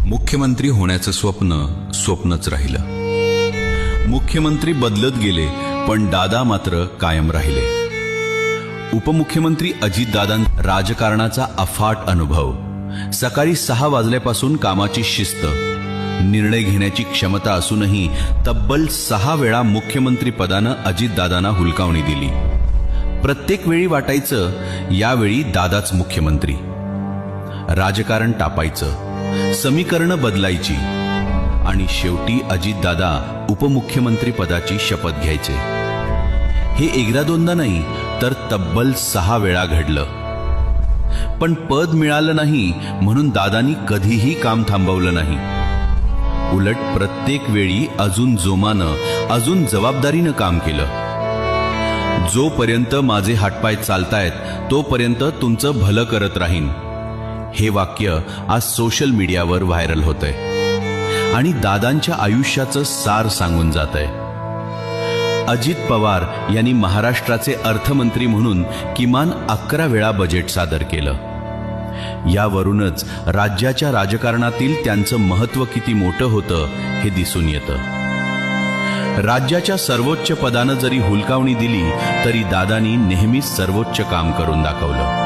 मुख्यमंत्री होण्याचं स्वप्न स्वप्नच राहिलं। मुख्यमंत्री बदलत गेले पण दादा मात्र कायम राहिले। उपमुख्यमंत्री अजितदादां राजकारणाचा अफाट अनुभव, सकाळी 6 वाजल्यापासून कामाची शिस्त, निर्णय घेण्याची क्षमता असूनही तब्बल 6 वेळा मुख्यमंत्री पदानं अजितदादांना हुलकावणी दिली। प्रत्येक वेळी वाटायचं यावेळी दादाच मुख्यमंत्री। राजकारण तापायचं, समीकरणं बदलायची आणि शेवटी अजितदादा उपमुख्यमंत्री पदाची शपथ घ्यायचे। हे एकदा दोनदा नाही तर तब्बल 6 वेळा घडलं। पण पद मिळालं नाही म्हणून दादांनी कधीही काम थांबवलं नाही। उलट प्रत्येक वेळी अजून जोमानं, अजून जबाबदारीनं काम केलं। जोपर्यंत माझे हातपाय चालतायत तोपर्यंत तुमचं भलं करत राहीन, हे वाक्य आज सोशल मीडियावर व्हायरल होतंय आणि दादांच्या आयुष्याचं सार सांगून जातंय। अजित पवार यांनी महाराष्ट्राचे अर्थमंत्री म्हणून किमान 11 वेळा बजेट सादर केलं। यावरूनच राज्याच्या राजकारणातील त्यांचं महत्त्व किती मोठं होतं हे दिसून येतं। राज्याच्या सर्वोच्च पदानं जरी हुलकावणी दिली तरी दादांनी नेहमीच सर्वोच्च काम करून दाखवलं।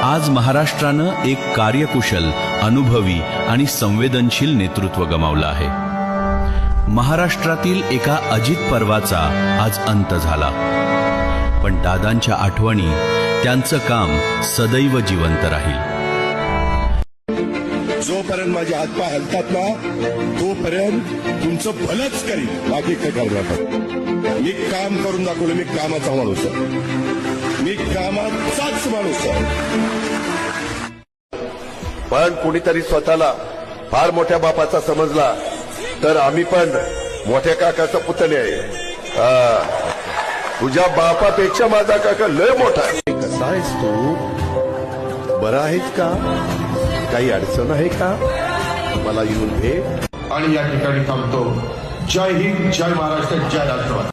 आज महाराष्ट्रानं एक कार्यकुशल, अनुभवी आणि संवेदनशील नेतृत्व गमावलं आहे। महाराष्ट्रातील एका अजित पर्वाचा आज अंत झाला, पण दादांच्या आठवणी, त्यांचं काम सदैव जिवंत राहील। जोपर्यंत माझे हातपाय हलतात ना तोपर्यंत तुमचं भलंच करीन, बाकी काय करणार। मी काम करून दाखवलं, मी कामाचा माणूस आहे, मी कामाचाच माणूस आहे। पण कुणीतरी स्वतःला फार मोठ्या बापाचा समजला तर आम्ही पण मोठ्या काकाचा पुतणे आहे। तुझ्या बापापेक्षा माझा काका लय मोठा आहे। कसा आहेस तू? बरा आहेस का? काही अडचण आहे का? मला येऊन भेट। आणि या ठिकाणी थांबतो। जय हिंद, जय महाराष्ट्र, जय राष्ट्रवादी।